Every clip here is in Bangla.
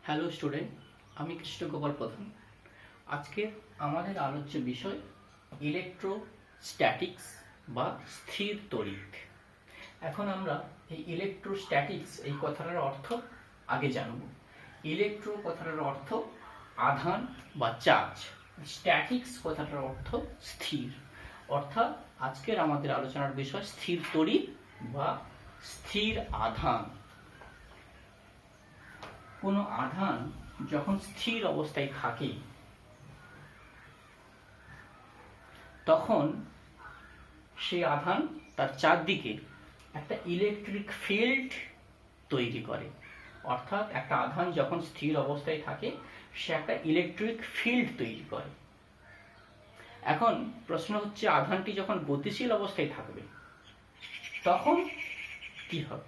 হ্যালো স্টুডেন্ট, আমি কৃষ্ণগোপাল প্রধান। আজকে আমাদের আলোচ্য বিষয় ইলেকট্রোস্ট্যাটিক্স বা স্থির তড়িৎ। এখন আমরা এই ইলেকট্রোস্ট্যাটিক্স এই কথাটার অর্থ আগে জানব। ইলেকট্রো কথাটার অর্থ আধান বা চার্জ, স্ট্যাটিক্স কথাটার অর্থ স্থির। অর্থাৎ আজকের আমাদের আলোচনার বিষয় স্থির তড়িৎ বা স্থির আধান। কোনো আধান যখন স্থির অবস্থায় থাকে তখন সেই আধান তার চারদিকে একটা ইলেকট্রিক ফিল্ড তৈরি করে। অর্থাৎ একটা আধান যখন স্থির অবস্থায় থাকে সে একটা ইলেকট্রিক ফিল্ড তৈরি করে। এখন প্রশ্ন হচ্ছে, আধানটি যখন গতিশীল অবস্থায় থাকবে তখন কি হবে?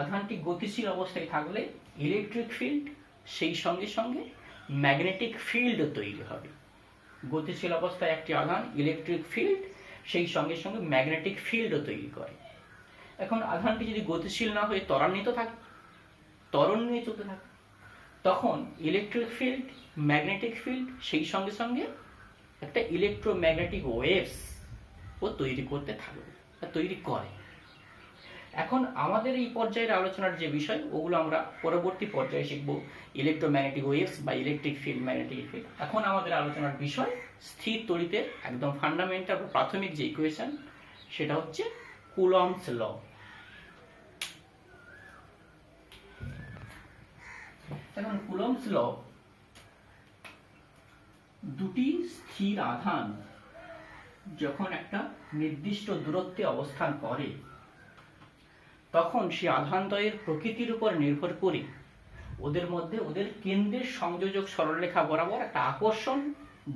আধানটি গতিশীল অবস্থায় থাকলে ইলেকট্রিক ফিল্ড সেই সঙ্গে সঙ্গে ম্যাগনেটিক ফিল্ডও তৈরি হবে। গতিশীল অবস্থায় একটি আধান ইলেকট্রিক ফিল্ড সেই সঙ্গে সঙ্গে ম্যাগনেটিক ফিল্ডও তৈরি করে। এখন আধানটি যদি গতিশীল না হয়ে ত্বরান্বিত থাকে, ত্বরণ নিয়ে চলতে থাকে, তখন ইলেকট্রিক ফিল্ড ম্যাগনেটিক ফিল্ড সেই সঙ্গে সঙ্গে একটা ইলেকট্রোম্যাগনেটিক ওয়েভস ও তৈরি করতে থাকবে, তৈরি করে। এখন আমাদের এই পর্যায়ের আলোচনার যে বিষয় ওগুলো আমরা পরবর্তী পর্যায়ে শিখব, ইলেকট্রোম্যাগনেটিক ওয়েভস বা ইলেকট্রিক ফিল্ড, ম্যাগনেটিক ফিল্ড। এখন আমাদের আলোচনার বিষয় স্থির তড়িতের একদম ফান্ডামেন্টাল বা প্রাথমিক যে ইকুয়েশন, সেটা হচ্ছে কুলম্বস ল। এখন কুলম্বস ল, দুটি স্থির আধান যখন একটা নির্দিষ্ট দূরত্বে অবস্থান করে তখন সেই আধানদ্বয়ের প্রকৃতির উপর নির্ভর করে ওদের মধ্যে ওদের কেন্দ্রের সংযোজক সরলরেখা বরাবর একটা আকর্ষণ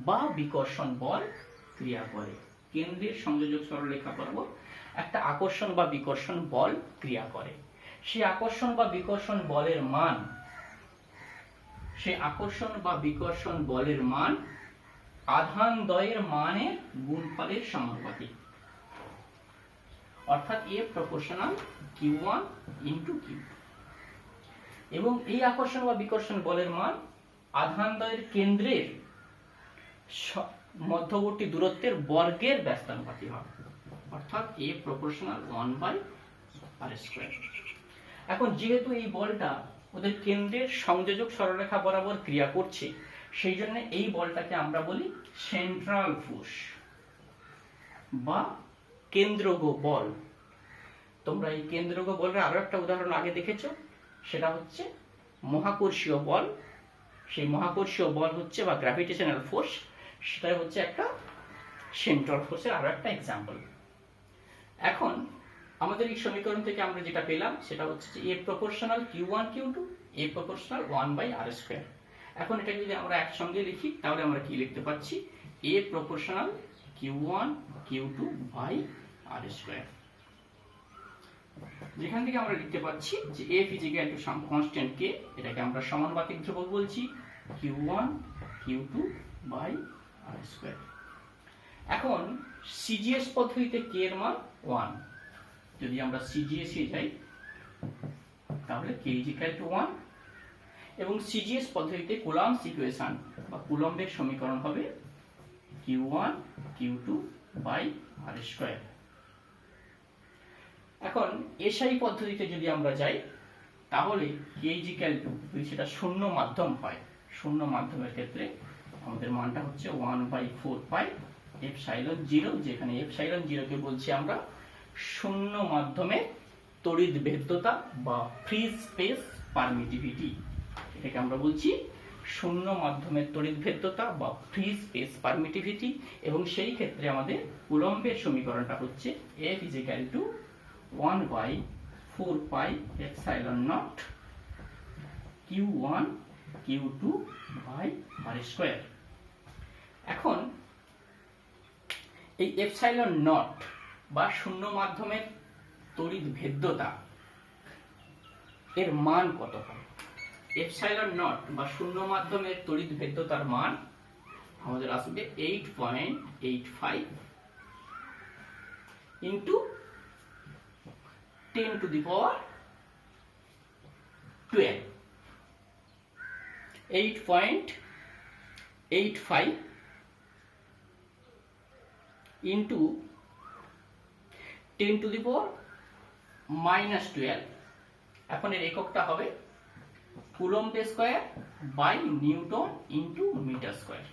বা বিকর্ষণ বল ক্রিয়া করে। কেন্দ্রের সংযোজক সরলরেখা বরাবর একটা আকর্ষণ বা বিকর্ষণ বল ক্রিয়া করে। সেই আকর্ষণ বা বিকর্ষণ বলের মান, সেই আকর্ষণ বা বিকর্ষণ বলের মান আধানদ্বয়ের মানের গুণফলের সমানুপাতিক, অর্থাৎ A proportional Q1 into Q2। এবং এই আকর্ষণ বা বিকর্ষণ বলের মান আধানদ্বয়ের কেন্দ্রের মধ্যবর্তী দূরত্বের বর্গের ব্যস্তানুপাতিক হবে, অর্থাৎ A প্রপোর্শনাল 1/r²। এখন যেহেতু এই বলটা ওদের কেন্দ্রের সংযোজক সরলরেখা বরাবর ক্রিয়া করছে, সেই জন্য এই বলটাকে আমরা বলি সেন্ট্রাল ফোর্স বা কেন্দ্রগ বল। তোমরা এই কেন্দ্রগ বলের আরো একটা উদাহরণ আগে দেখেছো, সেটা হচ্ছে মহাকর্ষীয় বল। সেই মহাকর্ষীয় বল হচ্ছে বা গ্র্যাভিটেশনাল ফোর্স, সেটাই হচ্ছে একটা সেন্ট্রাল ফোর্সের আরো একটা এক্সাম্পল। এখন আমাদের এই সমীকরণ থেকে আমরা যেটা পেলাম সেটা হচ্ছে যে A proportional Q1 Q2, A proportional 1/r²। এখন এটা যদি আমরা একসঙ্গে লিখি তাহলে আমরা কি লিখতে পাচ্ছি? A proportional Q1 Q2/r²। যেখান থেকে আমরা লিখতে পাচ্ছি যে F is equal to some constant K, এটাকে আমরা সমানুপাতিক ধ্রুবক বলছি, Q1 Q2/r²। এখন সিজিএস পদ্ধতিতে K এর মান 1। যদি আমরা সিজিএস এ যাই তাহলে K ইজিক্যাল টু 1, এবং সিজিএস পদ্ধতিতে কুলম্বস ইকুয়েশন বা কুলম্বের সমীকরণ হবে Q1 Q2/r²। এখন এসআই পদ্ধতিতে যদি আমরা যাই তাহলে K ইজিক্যাল টু, যদি সেটা শূন্য মাধ্যম হয়, শূন্য মাধ্যমের ক্ষেত্রে আমাদের মানটা হচ্ছে 1/4πε0, যেখানে ε0 কে বলছি আমরা শূন্য মাধ্যমের তড়িৎ ভেদ্যতা বা ফ্রি স্পেস পারমিটিভিটি। এটাকে আমরা বলছি শূন্য মাধ্যমের তড়িৎ ভেদ্যতা বা ফ্রি স্পেস পারমিটিভিটি। এবং সেই ক্ষেত্রে আমাদের কুলম্বের সমীকরণটা হচ্ছে F is equal two 1/4πε0 Q1 Q2/r²। এখন এই ε0 বা শূন্য মাধ্যমের তড়িৎ ভেদ্যতা এর মান কত হয়? ε0 বা শূন্য মাধ্যমের তড়িৎ ভেদ্যতার মান আমাদের আসবে 8.85 ইন্টু 10⁻12। 8.85 ইন্টু 10⁻⁻12। এখন এর এককটা হবে coulomb square by newton into metre square.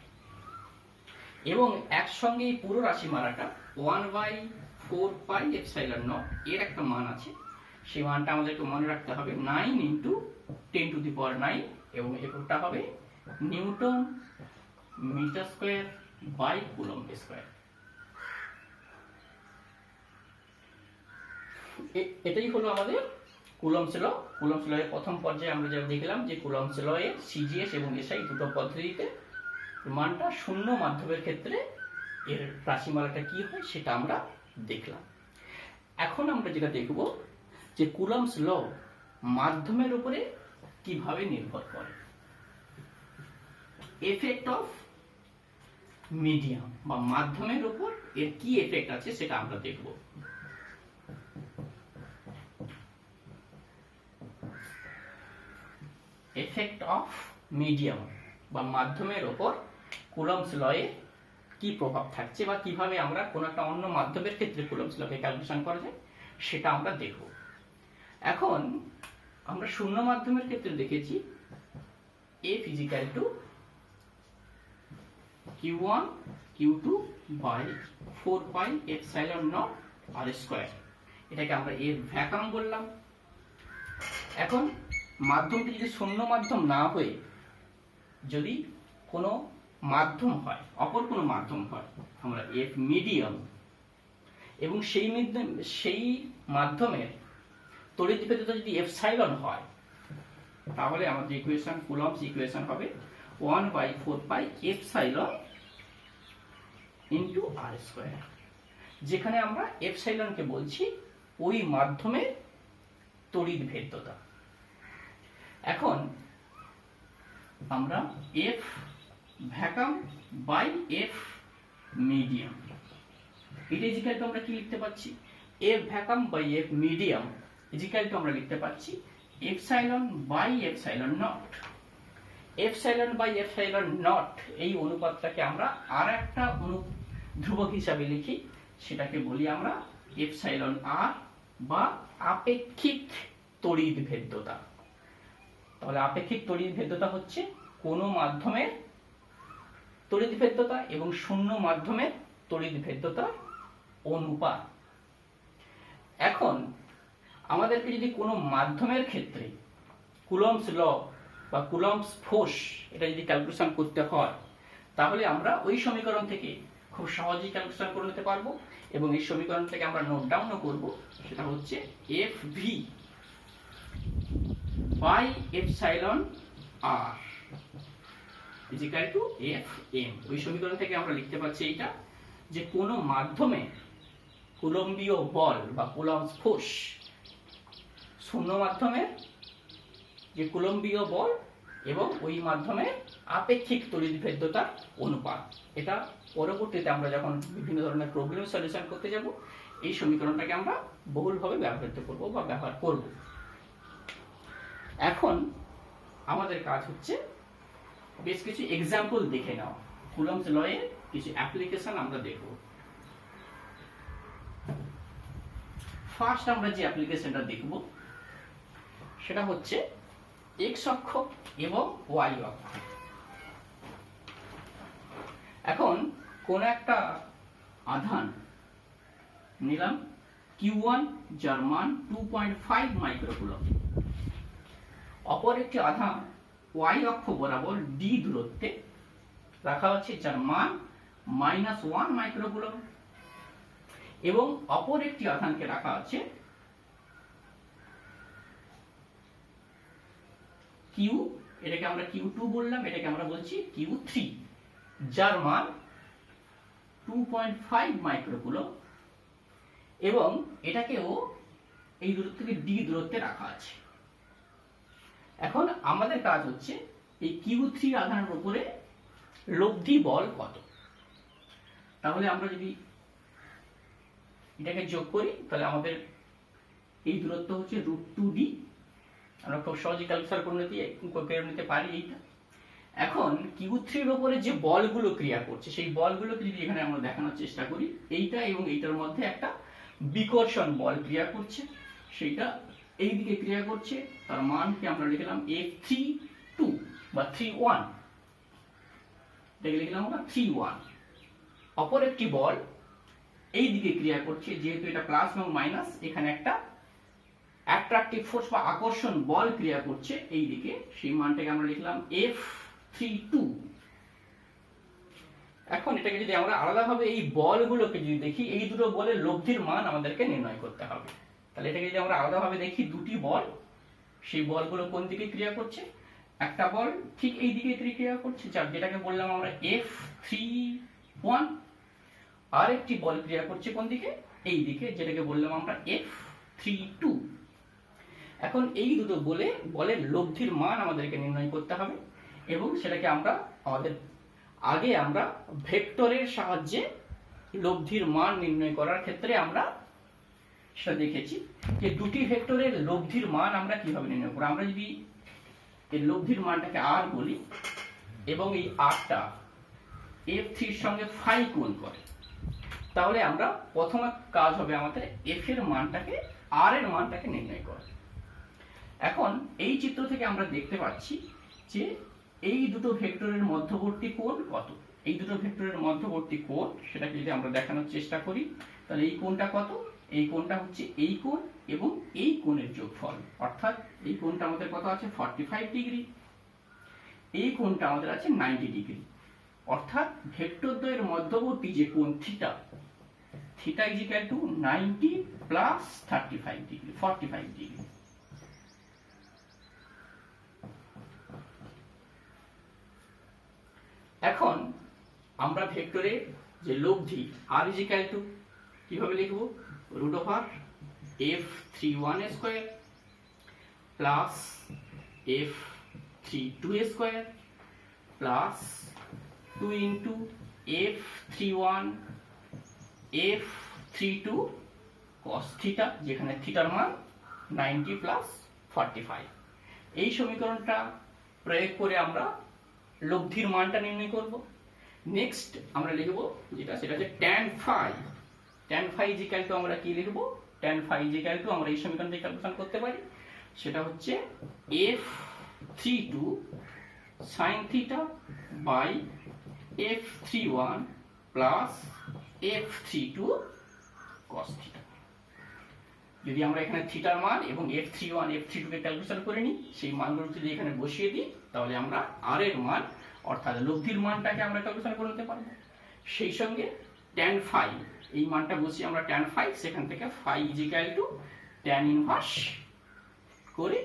এবং একসঙ্গে এই পুরো রাশিমালাটা 1/4πε0 এর একটা মান আছে, সেই মানটা আমাদেরকে মনে রাখতে হবে 9 ইন্টু 10⁹, এবং এককটা হবে newton metre square by coulomb square. এটাই হলো আমাদের কুলম্বস ল। কুলম্বস ল এর প্রথম পর্যায়ে আমরা যা দেখলাম যে কুলম্বস ল এর সিজিএস এবং এসআই দুটো পদ্ধতিতে মানটা শূন্য মাধ্যমের ক্ষেত্রে এর রাশিমালাটা কি হয় সেটা আমরা দেখলাম। এখন আমরা যেটা দেখব যে কুলম্বস ল মাধ্যমের উপরে কিভাবে নির্ভর করে। এফেক্ট অফ মিডিয়াম বা মাধ্যমের উপর এর কি এফেক্ট আছে সেটা আমরা দেখব। এফেক্ট অফ মিডিয়াম বা মাধ্যমের উপর কুলম্বস ল এর কি প্রভাব থাকছে বা কিভাবে আমরা কোন একটা অন্য মাধ্যমের ক্ষেত্রে কুলম্বস লকে ক্যালকুলেশন করা যায় সেটা আমরা দেখব। এখন আমরা শূন্য মাধ্যমের ক্ষেত্রে দেখেছি F = Q1 Q2 by 4πε0 r²। এটাকে আমরা এর ভ্যাকাম বললাম। এখন মাধ্যমটি যদি শূন্য মাধ্যম না হয়ে যদি কোনো মাধ্যম হয়, অপর কোনো মাধ্যম হয়, আমরা F মিডিয়াম, এবং সেই মাধ্যমের তড়িৎভেদ্যতা যদি এপসাইলন হয়, তাহলে আমাদের ইকুয়েশন কুলম্বস ইকুয়েশন হবে 1/4πε ইন্টু r², যেখানে আমরা এপসাইলনকে বলছি ওই মাধ্যমের তড়িৎভেদ্যতা। এখন আমরা F vacuum by F medium, এটা ইজিক্যাল টু আমরা কি লিখতে পাচ্ছি, F vacuum by F medium equal to আমরা লিখতে পাচ্ছি epsilon by epsilon nought. Epsilon by epsilon nought এই অনুপাতটাকে আমরা আর একটা ধ্রুবক হিসাবে লিখি, সেটাকে বলি আমরা এপসাইলন আর বা আপেক্ষিক তড়িৎভেদ্যতা। তাহলে আপেক্ষিক তড়িৎভেদ্যতা হচ্ছে কোন মাধ্যমের তড়িৎভেদ্যতা এবং শূন্য মাধ্যমের তড়িৎভেদ্যতার অনুপাত। এখন আমাদেরকে যদি কোনো মাধ্যমের ক্ষেত্রে কুলম্বস ল বা কুলম্বস ফোর্স এটা যদি ক্যালকুলেশন করতে হয়, তাহলে আমরা ওই সমীকরণ থেকে খুব সহজেই ক্যালকুলেশন করে নিতে পারবো, এবং এই সমীকরণ থেকে আমরা নোট ডাউনও করব। সেটা হচ্ছে FV বাই এপসাইলন আর ইজিক্যাল টু FM। ওই সমীকরণ থেকে আমরা লিখতে পাচ্ছি এইটা, যে কোনো মাধ্যমে কুলম্বীয় বল বা কুলম্বস ফোর্স শূন্য মাধ্যমের যে কুলম্বীয় বল এবং ওই মাধ্যমে আপেক্ষিক তড়িৎভেদ্যতার অনুপাত। এটা পরবর্তীতে আমরা যখন বিভিন্ন ধরনের প্রবলেম সলিউশন করতে যাব এই সমীকরণটাকে আমরা বহুলভাবে ব্যবহৃত করব বা ব্যবহার করব। এখন আমাদের কাজ হচ্ছে বেশ কিছু এক্সাম্পল দেখে নেওয়া, কুলম্বস ল এর কিছু অ্যাপ্লিকেশন আমরা দেখব। ফার্স্ট আমরা যে অ্যাপ্লিকেশনটা দেখব সেটা হচ্ছে এক্স অক্ষ এবং ওয়াই অক্ষ। এখন কোন একটা আধান নিলাম Q1 যার মান 2.5 মাইক্রোকুলম্ব, অপর একটি আধান ওয়াই অক্ষ বরাবর d দূরত্বে রাখা হচ্ছে যার মান -1 মাইক্রোকুলম্ব, এবং অপর একটি আধানকে রাখা আছে Q, এটাকে আমরা Q2 বললাম, এটাকে আমরা বলছি Q3 যার মান 2.5 মাইক্রোকুলম্ব, এবং এটাকেও এই দূরত্ব থেকে d দূরত্বে রাখা আছে। এখন আমাদের কাজ হচ্ছে এই Q3 আধানের উপরে লব্ধি বল কত। তাহলে আমরা যদি এটাকে যোগ করি তাহলে আমাদের এই দূরত্ব হচ্ছে √2d, আমরা খুব সহজে ক্যালকুলেশন করে নিতে পারি এইটা। এখন Q3 এর উপরে যে বলগুলো ক্রিয়া করছে সেই বলগুলোকে যদি এখানে আমরা দেখানোর চেষ্টা করি, এইটা এবং এইটার মধ্যে একটা বিকর্ষণ বল ক্রিয়া করছে, সেইটা এই দিকে ক্রিয়া করছে, তার মানকে আমরা লিখলাম F32 বা 31, এটাকে লিখলাম আমরা 31। অপর একটি বল এই দিকে ক্রিয়া করছে, যেহেতু এটা প্লাস এবং মাইনাস, এখানে একটা অ্যাট্রাকটিভ ফোর্স বা আকর্ষণ বল ক্রিয়া করছে এই দিকে, সেই মানটাকে আমরা লিখলাম F32। এখন এটাকে যদি আমরা আলাদাভাবে এই বলগুলোকে যদি দেখি, এই দুটো বলের লব্ধির মান আমাদেরকে নির্ণয় করতে হবে। তাহলে এটাকে যদি আমরা আলাদাভাবে দেখি, দুটি বল, সেই বলগুলো কোন দিকে ক্রিয়া করছে? একটা বল ঠিক এই দিকে ক্রিয়া করছে, যেটাকে বললাম আমরা F31, আর একটি বল ক্রিয়া করছে কোন দিকে? এই দিকে, যেটাকে বললাম আমরা F32। এখন এই দুটো বলের লব্ধির মান আমাদেরকে নির্ণয় করতে হবে, এবং সেটাকে আমরা আগে আমরা ভেক্টরের সাহায্যে লব্ধির মান নির্ণয় করার ক্ষেত্রে আমরা সেটা দেখেছি যে দুটি ভেক্টরের লব্ধির মান আমরা কিভাবে নির্ণয় করব। আমরা যদি এর লব্ধির মানটাকে r বলি এবং এই rটা F3 এর সঙ্গে ফাই কোণ করে, তাহলে আমরা প্রথম কাজ হবে আমাদের f এর মানটাকে r এর মানটাকে নির্ণয় করা। এখন এই চিত্র থেকে আমরা দেখতে পাচ্ছি যে এই দুটো ভেক্টরের মধ্যবর্তী কোণ কত। এই দুটো ভেক্টরের মধ্যবর্তী কোণ, সেটাকে যদি আমরা দেখানোর চেষ্টা করি, তাহলে এই কোণটা কত? এই কোণটা হচ্ছে এই কোণ এবং এই কোণের যোগফল, অর্থাৎ এই কোণটা আমাদের কত আছে? 45 ডিগ্রি। এই কোণটা আমাদের আছে 90 ডিগ্রি। অর্থাৎ ভেক্টর দ্বয়ের মধ্যবর্তী যে কোণ theta, theta is equal two 90 plus 35 degree, 45 degree. এখন আমরা ভেক্টরের যে লব্ধি r ইজ ইকুয়াল টু কিভাবে লিখব? Root over F31 square plus F32 square plus 2 into F31 F32 cos theta, যেখানে থিটার মান 90 প্লাস 45। এই সমীকরণটা প্রয়োগ করে আমরা লব্ধির মানটা নির্ণয় করব। নেক্সট আমরা লিখব যেটা, সেটা হচ্ছে tan phi। tan phi is equal to আমরা কি লিখব? tan phi is equal to আমরা এই সমীকরণ থেকে ক্যালকুলেশন করতে পারি, সেটা হচ্ছে F32 sin theta by F31 plus F32 cos theta. যদি আমরা এখানে থিটার মান এবং F31 F32 কে ক্যালকুলেশন করে নিই, সেই মানগুলো যদি এখানে বসিয়ে দিই, তাহলে আমরা r এর মান অর্থাৎ লব্ধির মানটাকে আমরা ক্যালকুলেশন করে নিতে পারবো। সেই সঙ্গে tan phi, এই মানটা বসিয়ে আমরা tan phi, সেখান থেকে phi is equal two tan inverse করে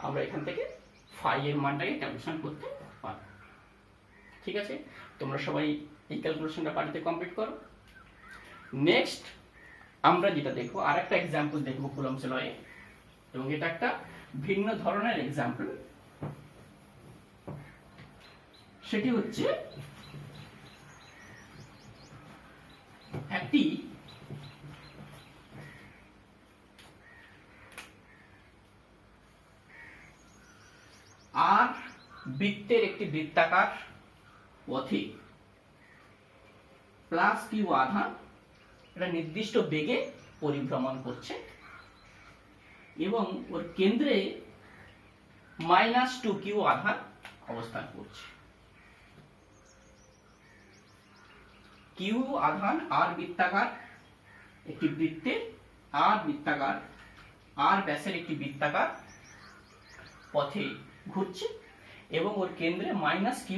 আমরা এখান থেকে phi এর মানটাকে ক্যালকুলেশন করতে পারবো। ঠিক আছে, তোমরা সবাই এই ক্যালকুলেশনটা বাড়িতে কমপ্লিট করো। নেক্সট আমরা যেটা দেখবো, আরেকটা এক্সাম্পল দেখবো কুলম্বস লয়ে, এবং এটা একটা ভিন্ন ধরনের এক্সাম্পল। সেটি হচ্ছে একটি আর বৃত্তের একটি বৃত্তাকার পথে প্লাস কিউ আধান একটা নির্দিষ্ট বেগে পরিভ্রমণ করছে এবং ওর কেন্দ্রে -2q আধান অবস্থান করছে। কিউ আধান আর বৃত্তাকার একটি বৃত্তের, আর বৃত্তাকার আর ব্যাসের একটি বৃত্তাকার পথে ঘুরছে এবং ওর কেন্দ্রে -2q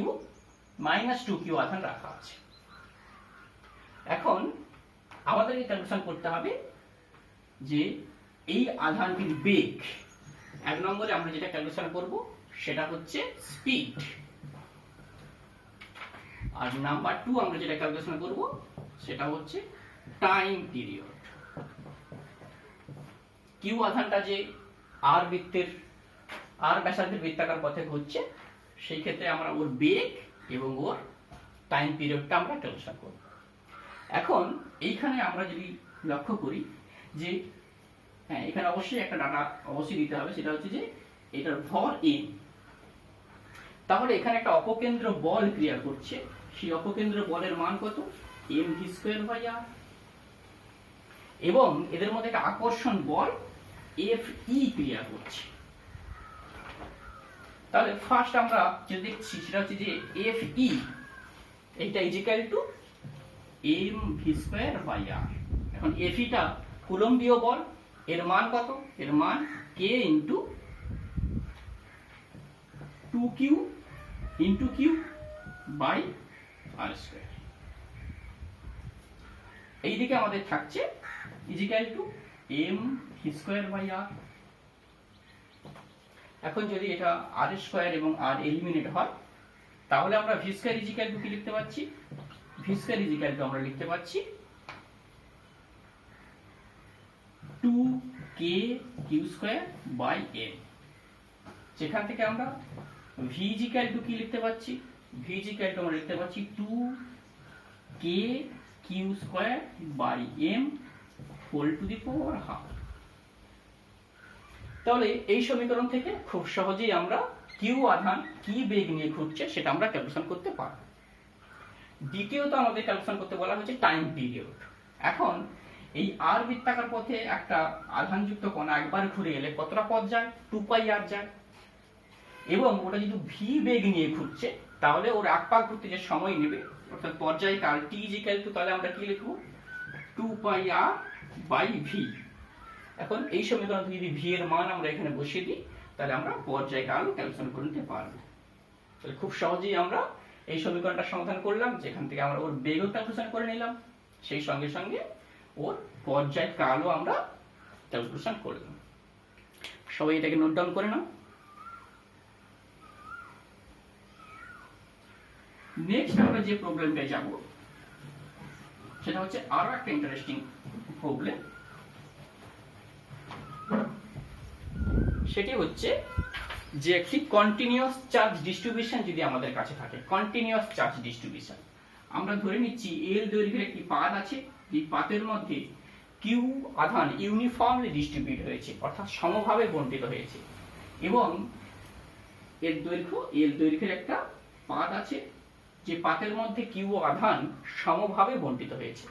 আধান রাখা আছে। এখন আমাদেরকে ক্যালকুলেশন করতে হবে যে এই আধানটির বেগ। এক নম্বরে আমরা যেটা ক্যালকুলেশন করব সেটা হচ্ছে স্পিড, আর নাম্বার 2 আমরা যেটা ক্যালকুলেশন করব সেটা হচ্ছে টাইম পিরিয়ড। কিউ আধানটা যে আর বৃত্তের, আর ব্যাসার্ধের বৃত্তাকার পথে ঘুরছে, সেই ক্ষেত্রে আমরা ওর বেগ এবং ওর টাইম পিরিয়ডটা আমরা ক্যালকুলেশন করব। এখন এইখানে আমরা যদি লক্ষ্য করি যে হ্যাঁ, এখানে অবশ্যই একটা ডাটা অবশ্যই দিতে হবে, সেটা হচ্ছে যে এটার ভর m। তাহলে এখানে একটা অপকেন্দ্র বল ক্রিয়া করছে, সেই অপকেন্দ্র বলের মান কত? mv²/r। এবং এদের মধ্যে একটা আকর্ষণ বল Fe ক্রিয়া করছে। তাহলে ফার্স্ট আমরা যেটা দেখছি সেটা হচ্ছে যে Fe এইটা ইজিক্যাল টু mv²/r। এখন Fe টা কুলম্বীয় বল, এর মান কত? এর মান k into 2q into q by r²। এইদিকে আমাদের থাকছে ইজিক্যাল টু mv²/r। এখন যদি এটা r² এবং r এলিমিনেট হয়, তাহলে আমরা v² ইজিক্যাল টু কি লিখতে পাচ্ছি? v² ইজিক্যাল টু আমরা লিখতে পাচ্ছি 2kq²/n। যেখান থেকে আমরা v ইজিক্যাল টু কি লিখতে পাচ্ছি? v ইজিক্যাল টু আমরা লিখতে পাচ্ছি 2kq²/m whole to the power half. তাহলে এই সমীকরণ থেকে খুব সহজেই আমরা কিউ আধান কি বেগ নিয়ে ঘুরছে সেটা আমরা ক্যালকুলেশন করতে পারব। দ্বিতীয়ত আমাদের ক্যালকুলেশন করতে বলা হয়েছে টাইম পিরিয়ড। এখন এই আর বৃত্তাকার পথে একটা আধানযুক্ত কণা একবার ঘুরে এলে কতটা পথ যায়? 2πr যায়। এবং ওটা যদি ভি বেগ নিয়ে ঘুরছে তাহলে ওর এক পাক ঘুরতে যে সময় নেবে অর্থাৎ পর্যায়কাল টি ইজিক্যাল টু, তাহলে আমরা কি লিখব? 2πr/v। এখন এই সমীকরণ থেকে যদি ভি এর মান আমরা এখানে বসিয়ে দিই তাহলে আমরা পর্যায়কাল ক্যালকুলেশন করে নিতে পারবো। তাহলে খুব সহজেই আমরা এই সমীকরণটা সমাধান করলাম, যেখান থেকে আমরা ওর বেগও ক্যালকুলেশন করে নিলাম, সেই সঙ্গে সঙ্গে ওর পর্যায়কালও আমরা ক্যালকুলেশন করলাম। সবাই এটাকে নোট ডাউন করে নাও। নেক্সট আমরা যে প্রবলেমটা যাব সেটা হচ্ছে আরো একটা ইন্টারেস্টিং প্রবলেম। সেটি হচ্ছে যে একটি কন্টিনিউয়াস চার্জ ডিস্ট্রিবিউশন যদি আমাদের কাছে থাকে, কন্টিনিউয়াস চার্জ ডিস্ট্রিবিউশন, আমরা ধরে নিচ্ছি এল দৈর্ঘ্যের একটি পাত আছে, এই পাতের মধ্যে কিউ আধান ইউনিফর্মলি ডিস্ট্রিবিউট হয়েছে অর্থাৎ সমভাবে বণ্টিত হয়েছে, এবং এর দৈর্ঘ্য এল দৈর্ঘ্যের একটা পাত আছে, যে পাতের মধ্যে কিউ আধান সমভাবে বণ্টিত হয়েছে।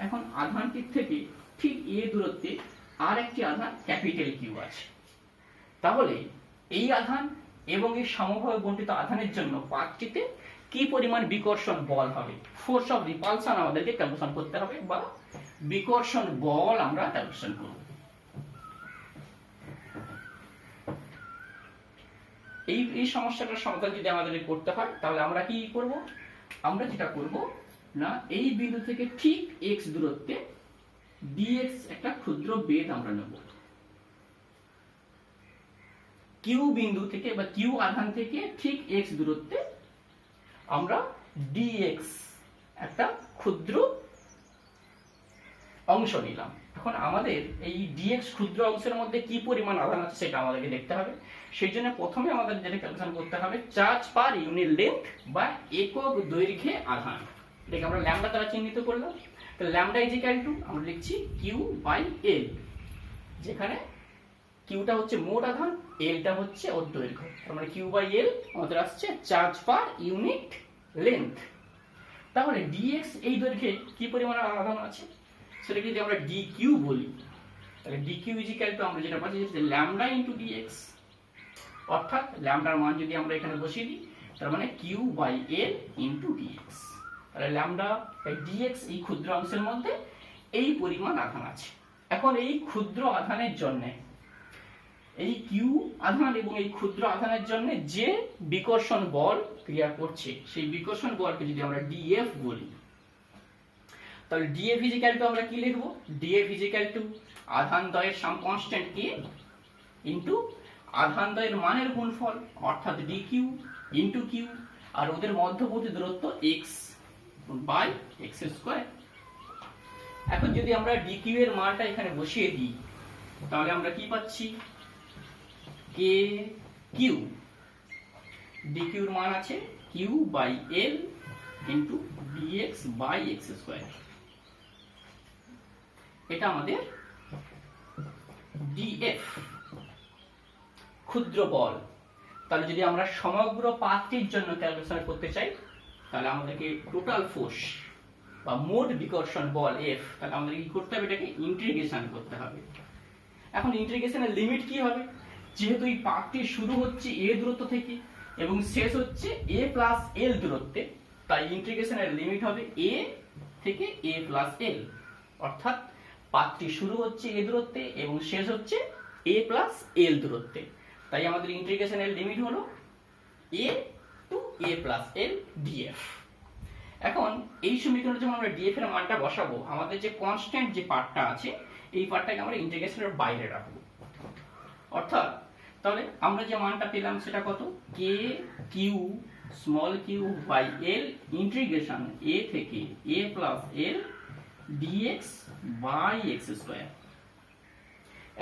এখন আধানটির থেকে ঠিক এ দূরত্বে আর একটি আধান ক্যাপিটাল কিউ আছে। তাহলে এই আধান এবং এই সমভাবে বণ্টিত আধানের জন্য পাতটিতে কি পরিমাণ বিকর্ষণ বল হবে? ফোর্স অফ রিপালশন আমাদেরকে ক্যালকুলেশন করতে হবে, বা বিকর্ষণ বল আমরা ক্যালকুলেশন করব। এই সমস্যাটার সমাধান যদি আমাদের করতে হয় তাহলে আমরা কি করব? আমরা যেটা করব না, এই বিন্দু থেকে ঠিক x দূরত্বে dx একটা ক্ষুদ্র বেধ আমরা নেব। কিউ বিন্দু থেকে বা কিউ আধান থেকে ঠিক x দূরত্বে আমরা dx একটা ক্ষুদ্র অংশ নিলাম। এখন আমাদের এই dx ক্ষুদ্র অংশের মধ্যে কি পরিমাণ আধান আছে সেটা আমাদেরকে দেখতে হবে। সেই জন্য প্রথমে আমাদের যেটা ক্যালকুলেশন করতে হবে চার্জ পার ইউনিট লেন্থ বা একক দৈর্ঘ্যে আধান। এটাকে আমরা ল্যামডা দ্বারা চিহ্নিত করলাম। তো ল্যামডা ইজিক্যাল টু আমরা লিখছি কিউ বাই এল, যেখানে কিউটা হচ্ছে মোট আধান, এলটা হচ্ছে ওর দৈর্ঘ্য। তার মানে কিউ বাই এল আমাদের আসছে চার্জ পার ইউনিট লেন্থ। তাহলে dx এই দৈর্ঘ্যে কি পরিমাণ আধান আছে সেটাকে যদি আমরা dq বলি, তাহলে dq ইজিক্যাল টু আমরা যেটা পাচ্ছি যে ল্যামডা ইনটু dx, অর্থাৎ ল্যামডার মান যদি আমরা এখানে বসিয়ে দিই তার মানে q by l into dx। তাহলে ল্যামডা বাই dx এই ক্ষুদ্র অংশের মধ্যে এই পরিমাণ আধান আছে। এখন এই ক্ষুদ্র আধানের জন্য এই কিউ আধান এবং এই ক্ষুদ্র আধানের জন্য যে বিকর্ষণ বল ক্রিয়া করছে সেই বিকর্ষণ বলকে যদি আমরা dF বলি, তাহলে dF ইজিক্যাল টু আমরা কি লিখব? dF ইজিক্যাল টু আধান দ্বয়ের কনস্ট্যান্ট k ইনটু আধান দ্বয়ের মানের গুণফল অর্থাৎ dq ইনটু q, আর ওদের মধ্যবর্তী দূরত্ব x বাই x²। এখন যদি আমরা dq এর মানটা এখানে বসিয়ে দিই তাহলে আমরা কি পাচ্ছি? kq, dq এর মান আছে q by l into dx by x²। এটা আমাদের dF ক্ষুদ্র বল। তাহলে যদি আমরা সমগ্র পাথটির জন্য ক্যালকুলেশন করতে চাই, তাহলে আমাদেরকে টোটাল ফোর্স বা মোট বিকর্ষণ বল এফ, তাহলে আমাদের কি করতে হবে, এটাকে ইন্টিগ্রেশন করতে হবে। এখন ইন্টিগ্রেশনের লিমিট কি হবে, যেহেতু এই পাথটি শুরু হচ্ছে এ দূরত্ব থেকে এবং শেষ হচ্ছে এ প্লাস এল দূরত্বে, তাই ইন্টিগ্রেশনের লিমিট হবে এ থেকে এ প্লাস এল, অর্থাৎ পাথটি শুরু হচ্ছে এ দূরত্বে এবং শেষ হচ্ছে এ প্লাস এল দূরত্বে, তাই আমাদের ইন্টিগ্রেশনের লিমিট হলো এ টু এ প্লাস এল ডিএফ। এখন এই সমীকরণে যখন আমরা ডিএফ এর মানটা বসাবো, আমাদের যে কনস্ট্যান্ট যে পার্টটা আছে এই পার্টটাকে আমরা ইন্টিগ্রেশনের বাইরে রাখবো, অর্থাৎ তাহলে আমরা যে মানটা পেলাম সেটা কত, K Q small q by L integration a থেকে a plus L dx by x square.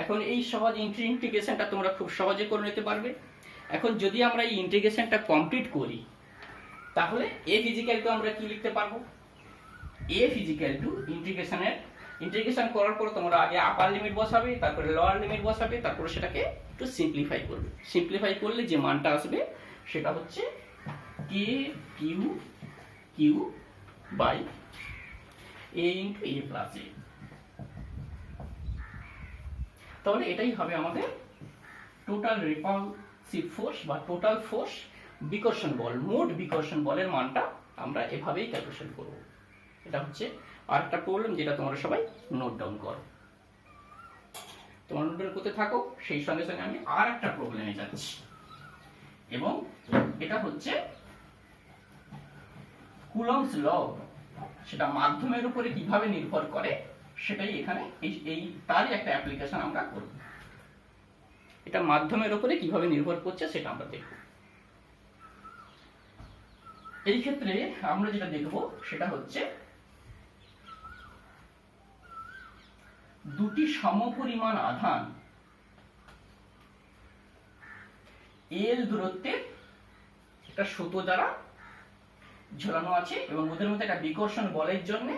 এখন এই সহজ ইন্টিগ্রেশনটা তোমরা খুব সহজে করে নিতে পারবে। এখন যদি আমরা এই ইন্টিগ্রেশনটা কমপ্লিট করি, তাহলে এ ফিজিক্যাল টু আমরা কি লিখতে পারবো, এ ফিজিক্যাল টু ইন্টিগ্রেশন করার পর তোমরা আগে আপার লিমিট বসাবে, তারপরে লোয়ার লিমিট বসাবে, তারপরে সেটাকে একটু সিম্পলিফাই করবে। সিম্পলিফাই করলে যে মানটা আসবে সেটা হচ্ছে K Q Q by a into a plus a. তাহলে এটাই হবে আমাদের টোটাল রিপালসিভ ফোর্স বা টোটাল ফোর্স বিকর্ষণ বল, মোট বিকর্ষণ বলের মানটা আমরা এভাবেই ক্যালকুলেশন করব। এটা হচ্ছে আরেকটা প্রবলেম যেটা তোমরা সবাই নোট ডাউন করো। তোমরা নোট ডাউন করতে থাকো, সেই সঙ্গে সঙ্গে আমি আর একটা প্রবলেমে যাচ্ছি, এবং এটা হচ্ছে কুলম্বস ল, সেটা মাধ্যমের উপরে কিভাবে নির্ভর করে সেটাই এখানে এই তারই একটা অ্যাপ্লিকেশন আমরা করব। এটা মাধ্যমের উপরে কিভাবে নির্ভর করছে সেটা আমরা দেখব। এই ক্ষেত্রে আমরা যেটা দেখব সেটা হচ্ছে দুটি সমপরিমাণ আধান এল দূরত্বে একটা সুতো দ্বারা ঝোলানো আছে এবং ওদের মধ্যে একটা বিকর্ষণ বলের জন্য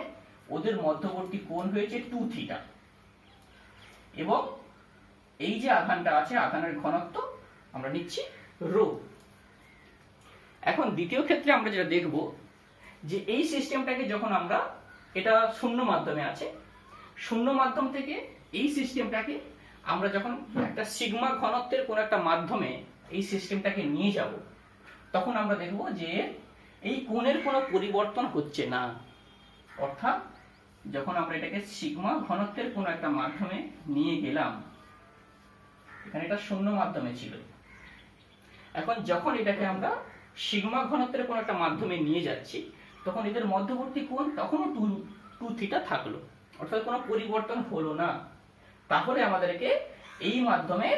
ওদের মধ্যবর্তী কোণ হয়েছে 2 থিটা, এবং এই যে আধানটা আছে আধানের ঘনত্ব আমরা নিচ্ছি রো। এখন দ্বিতীয় ক্ষেত্রে আমরা যেটা দেখব যে এই সিস্টেমটাকে যখন আমরা, এটা শূন্য মাধ্যমে আছে, শূন্য মাধ্যম থেকে এই সিস্টেমটাকে আমরা যখন একটা সিগমা ঘনত্বের কোন একটা মাধ্যমে এই সিস্টেমটাকে নিয়ে যাব, তখন আমরা দেখব যে এই কোণের কোনো পরিবর্তন হচ্ছে না। অর্থাৎ যখন আমরা এটাকে সিগমা ঘনত্বের কোন একটা মাধ্যমে নিয়ে গেলাম, এখানে এটা শূন্য মাধ্যমে ছিল, এখন যখন এটাকে আমরা সিগমা ঘনত্বের কোন একটা মাধ্যমে নিয়ে যাচ্ছি, তখন এদের মধ্যবর্তী কোণ তখনও 2 থিটা থাকলো, অর্থাৎ কোনো পরিবর্তন হলো না। তাহলে আমাদেরকে এই মাধ্যমে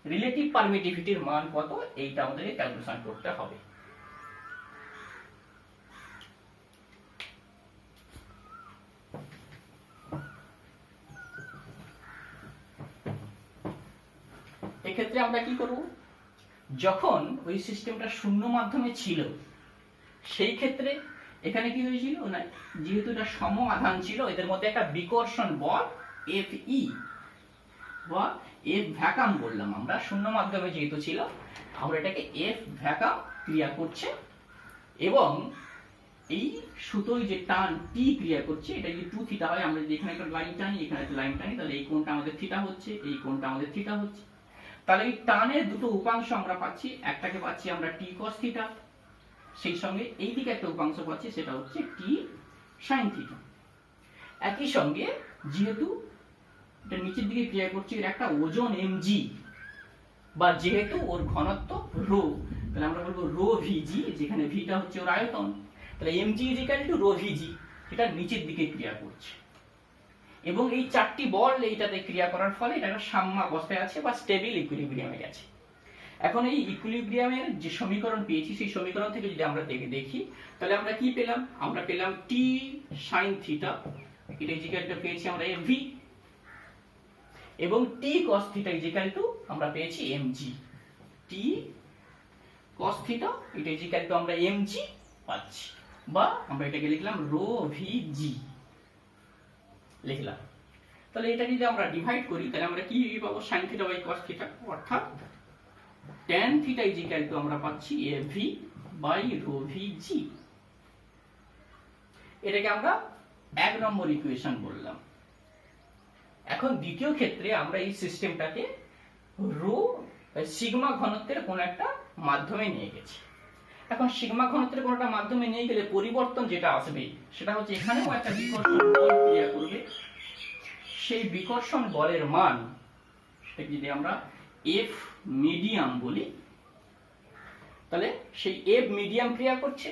রিলেটিভ পারমিটিভিটির মান কত এইটা আমাদেরকে ক্যালকুলেশন করতে হবে। এক্ষেত্রে আমরা কি করব, যখন ওই সিস্টেমটা শূন্য মাধ্যমে ছিল সেই ক্ষেত্রে এখানে কি হয়েছিল না, যেহেতু এটা সম আধান ছিল, এদের মধ্যে একটা বিকর্ষণ বল এফ ই বা এফ ভ্যাকাম বললাম আমরা, শূন্য মাধ্যমে যেহেতু ছিল আমরা এটাকে এফ ভ্যাকাম ক্রিয়া করছে, এবং এই সুতোয় যে টান টি ক্রিয়া করছে, এটা যদি 2 থিটা হয়, আমরা যদি এখানে একটা লাইন টানি এখানে একটা লাইন টানি, তাহলে এই কোণটা আমাদের থিটা হচ্ছে, এই কোণটা আমাদের থিটা হচ্ছে। তাহলে এই টানের দুটো উপাংশ আমরা পাচ্ছি, একটাকে পাচ্ছি আমরা টি cos থিটা, সেই সঙ্গে এই দিকে একটা উপাংশ পাচ্ছি সেটা হচ্ছে টি sin থিটা। একই সঙ্গে যেহেতু এটা নিচের দিকে ক্রিয়া করছে, এর একটা ওজন mg, বা যেহেতু ওর ঘনত্ব রো, তাহলে আমরা বলবো রো ভিজি, যেখানে ভিটা হচ্ছে ওর আয়তন, তাহলে mg = রো ভিজি, এটা নিচের দিকে ক্রিয়া করছে, এবং এই চারটি বল এইটাতে ক্রিয়া করার ফলে এটা একটা সাম্যাবস্থায় আছে বা স্টেবল ইকুইলিব্রিয়ামে গেছে। এখন এই ইকুইলিব্রিয়ামের যে সমীকরণ পেয়েছি, সেই সমীকরণ থেকে যদি আমরা দেখি, তাহলে আমরা কি পেলাম, আমরা পেলাম টি sin থিটা, এটা ইকুয়াল পেয়েছি আমরা mv, এবং টি cos থিটা ইকুয়াল আমরা পেয়েছি mg, টি cos থিটা এটা ইকুয়াল আমরা mg পাচ্ছি, বা আমরা এটাকে লিখলাম রো ভিজি লিখলাম। তাহলে এটা যদি আমরা ডিভাইড করি, তাহলে আমরা কি পাবো, sin theta by cos theta, অর্থাৎ tan theta is equal to আমরা পাচ্ছি AV বাই রো VG। এটাকে আমরা 1 নম্বর ইকুয়েশন বললাম। এখন দ্বিতীয় ক্ষেত্রে আমরা এই সিস্টেমটাকে রো সিগমা ঘনত্বের কোন একটা মাধ্যমে নিয়ে গেছি। এখন সিগমা ঘনত্বের কোন একটা মাধ্যমে নিয়ে গেলে পরিবর্তন যেটা আসবে সেটা হচ্ছে এখানেও একটা বিকর্ষণ বল ক্রিয়া করবে। সেই বিকর্ষণ বলের মান সেটাকে যদি আমরা F মিডিয়াম বলি, তাহলে সেই F মিডিয়াম ক্রিয়া করছে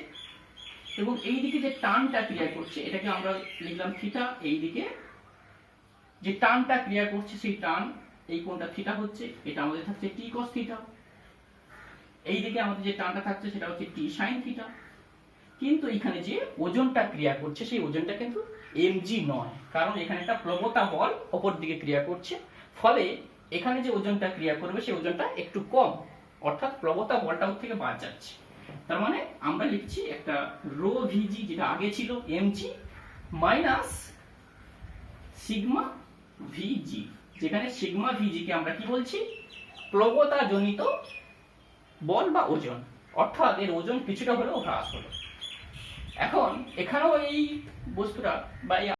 এবং এই দিকে যে টানটা ক্রিয়া করছে এটাকে আমরা লিখলাম থিটা। এই দিকে যে টানটা ক্রিয়া করছে সেই টান, এই কোণটা থিটা হচ্ছে, এটা আমাদের থাকছে t cos থিটা। এই দিকে আমাদের যে টানটা থাকছে সেটা হচ্ছে t sin থিটা। কিন্তু এখানে যে ওজনটা ক্রিয়া করছে সেই ওজনটা কিন্তু mg নয়, কারণ এখানে একটা প্রবতা বল অপর দিকে ক্রিয়া করছে, ফলে এখানে যে ওজনটা ক্রিয়া করবে সেই ওজনটা একটু কম, অর্থাৎ প্রবতা বলটা ওর থেকে বাদ যাচ্ছে। তার মানে আমরা লিখছি একটা রো ভিজি যেটা আগে ছিল mg মাইনাস সিগমা ভিজি, যেখানে সিগমা ভিজি কে আমরা কি বলছি, প্রবতা জনিত বল বা ওজন, অর্থাৎ এর ওজন কিছুটা হলেও হ্রাস হলো। এখন এখানেও এই বস্তুটা বা এই